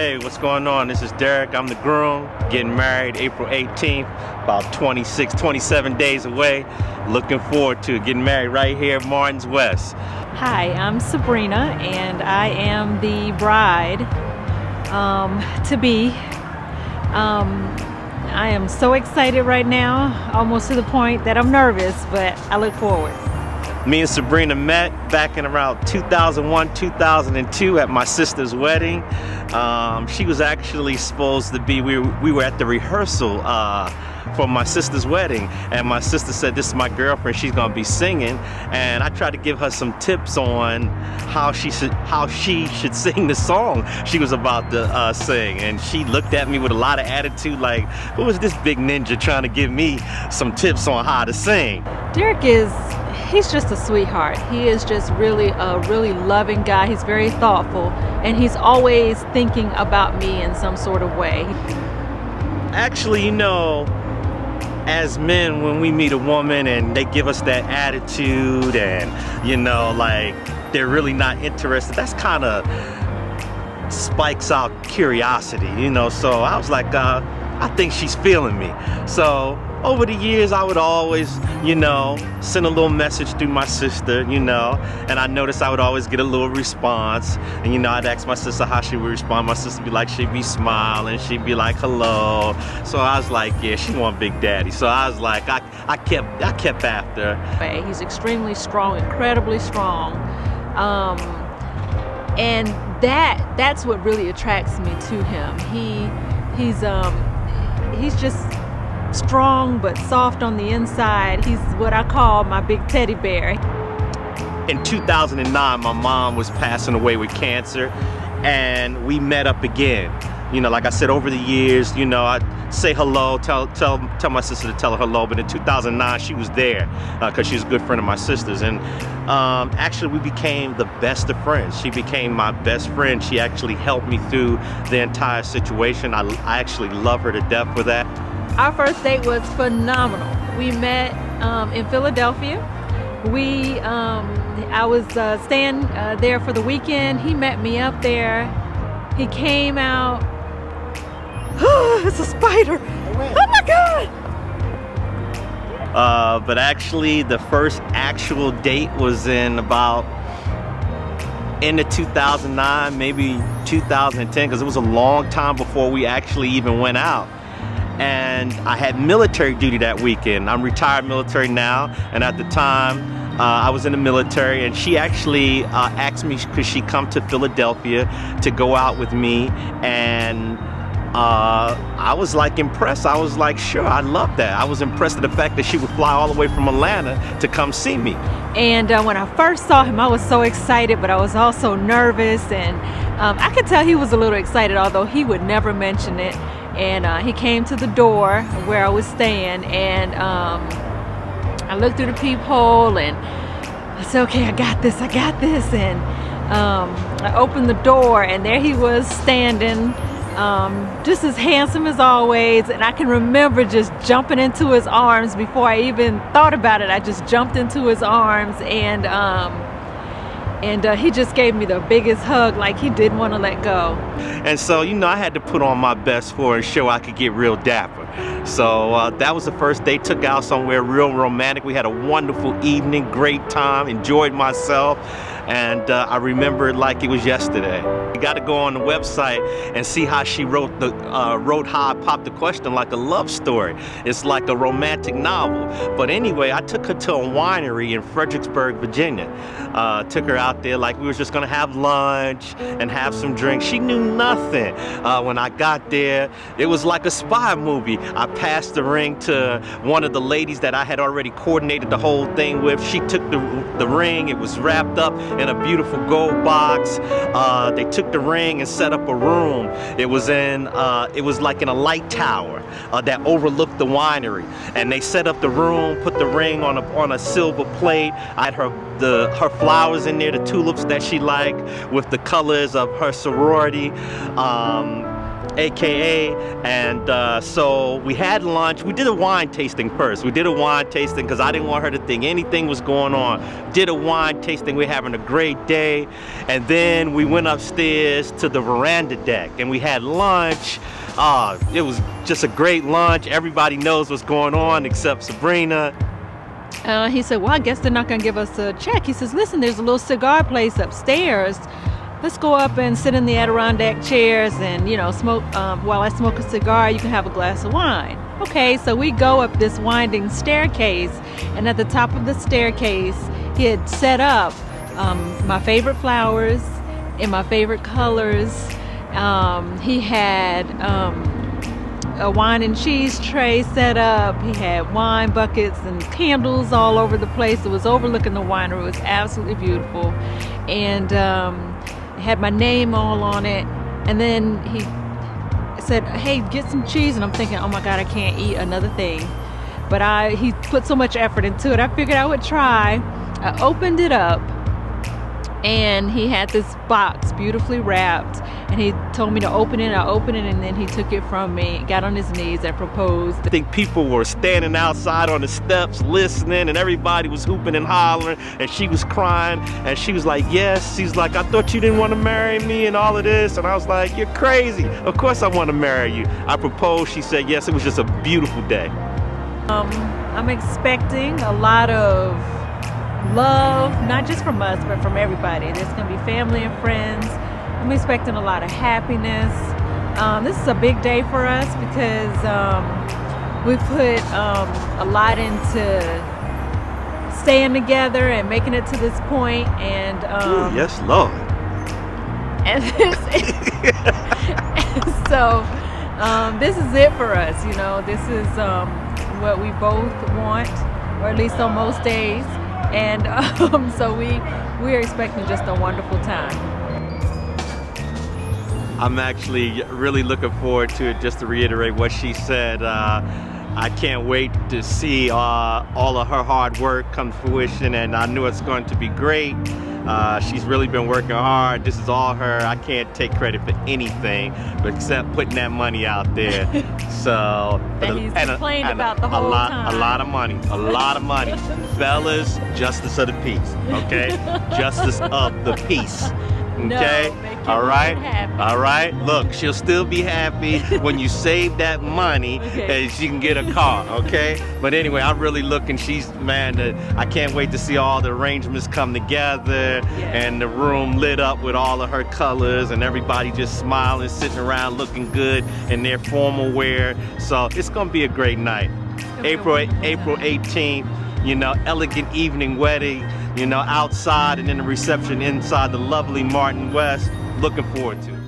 Hey, what's going on? This is Derrick. I'm the groom. Getting married April 18th, about 27 days away. Looking forward to it. Getting married right here at Martin's West. Hi, I'm Sabrena, and I am the bride to be. I am so excited right now, almost to the point that I'm nervous, but I look forward. Me and Sabrena met back in around 2001, 2002 at my sister's wedding. She was actually supposed to be, we were at the rehearsal for my sister's wedding, and my sister said, this is my girlfriend, she's gonna be singing, and I tried to give her some tips on how she should sing the song she was about to sing, and she looked at me with a lot of attitude like, who is this big ninja trying to give me some tips on how to sing? Derrick he's just a sweetheart. He is just really a really loving guy. He's very thoughtful, and he's always thinking about me in some sort of way. Actually, you know, as men, when we meet a woman and they give us that attitude and, you know, like they're really not interested, that's kind of spikes out curiosity, you know. So I was like, I think she's feeling me. So over the years, I would always, you know, send a little message through my sister, you know, and I noticed I would always get a little response. And, you know, I'd ask my sister how she would respond. My sister would be like, she'd be smiling, she'd be like, hello. So I was like, yeah, she want Big Daddy. So I was like, I kept after her. He's extremely strong, incredibly strong. And that's what really attracts me to him. He's just strong but soft on the inside. He's what I call my big teddy bear. In 2009, my mom was passing away with cancer, and we met up again. You know, like I said, over the years, you know, I'd say hello, tell my sister to tell her hello, but in 2009, she was there because she's a good friend of my sister's, and actually we became the best of friends. She became my best friend. She actually helped me through the entire situation. I actually love her to death for that. Our first date was phenomenal. We met in Philadelphia. I was staying there for the weekend. He met me up there. He came out. Oh, it's a spider. Oh my God! But actually, the first actual date was in about end of 2009, maybe 2010, because it was a long time before we actually even went out. And I had military duty that weekend. I'm retired military now, and at the time I was in the military, and she actually asked me could she come to Philadelphia to go out with me, and I was like impressed. I was like, sure, I love that. I was impressed at the fact that she would fly all the way from Atlanta to come see me. And when I first saw him, I was so excited, but I was also nervous, and I could tell he was a little excited, although he would never mention it. And he came to the door where I was staying, and I looked through the peephole, and I said, okay, I got this. And I opened the door, and there he was standing, just as handsome as always. And I can remember just jumping into his arms before I even thought about it. I just jumped into his arms, and he just gave me the biggest hug, like he didn't want to let go. And so, you know, I had to put on my best for her and show I could get real dapper. So that was the first day. Took out somewhere real romantic. We had a wonderful evening, great time, enjoyed myself. And I remember it like it was yesterday. You got to go on the website and see how she wrote how I popped the question like a love story. It's like a romantic novel. But anyway, I took her to a winery in Fredericksburg, Virginia. Took her out there like we were just gonna have lunch and have some drinks. She knew nothing. When I got there, it was like a spy movie. I passed the ring to one of the ladies that I had already coordinated the whole thing with. She took the ring. It was wrapped up in a beautiful gold box. They took the ring and set up a room. It was like in a light tower that overlooked the winery. And they set up the room, put the ring on a silver plate. I had her flowers in there, the tulips that she liked, with the colors of her sorority. AKA, and so we had lunch. We did a wine tasting first. We did a wine tasting because I didn't want her to think anything was going on. Did a wine tasting. We're having a great day, and then we went upstairs to the veranda deck and we had lunch. It was just a great lunch. Everybody knows what's going on except Sabrena. He said, well, I guess they're not gonna give us a check. He says, listen, there's a little cigar place upstairs. Let's go up and sit in the Adirondack chairs and, you know, smoke. While I smoke a cigar, you can have a glass of wine. Okay, so we go up this winding staircase, and at the top of the staircase, he had set up my favorite flowers in my favorite colors. He had a wine and cheese tray set up. He had wine buckets and candles all over the place. It was overlooking the winery. It was absolutely beautiful. And had my name all on it, and then he said, hey, get some cheese, and I'm thinking, oh my god, I can't eat another thing, but he put so much effort into it, I figured I would try. I opened it up, and he had this box beautifully wrapped, and he told me to open it. I opened it, and then he took it from me, got on his knees and proposed. I think people were standing outside on the steps listening, and everybody was hooping and hollering, and she was crying, and she was like, yes. She's like, I thought you didn't want to marry me and all of this. And I was like, you're crazy. Of course I want to marry you. I proposed. She said yes. It was just a beautiful day. I'm expecting a lot of love, not just from us, but from everybody. There's going to be family and friends. I'm expecting a lot of happiness. This is a big day for us because we put a lot into staying together and making it to this point. And ooh, yes, Lord. And so this is it for us. You know, this is what we both want, or at least on most days. And so we're expecting just a wonderful time. I'm actually really looking forward to it. Just to reiterate what she said, I can't wait to see all of her hard work come to fruition, and I knew it's going to be great. She's really been working hard. This is all her. I can't take credit for anything except putting that money out there. So and he's complained about the whole time. A lot of money. Fellas, justice of the peace. Okay, justice of the peace. Okay, no, all right. Look, she'll still be happy when you save that money, okay, and she can get a car. Okay, but anyway, I'm really looking. I can't wait to see all the arrangements come together, and the room lit up with all of her colors, and everybody just smiling, sitting around, looking good in their formal wear. So it's gonna be a great night. April 18th. You know, elegant evening wedding, you know, outside, and then the reception inside the lovely Martin West. Looking forward to it.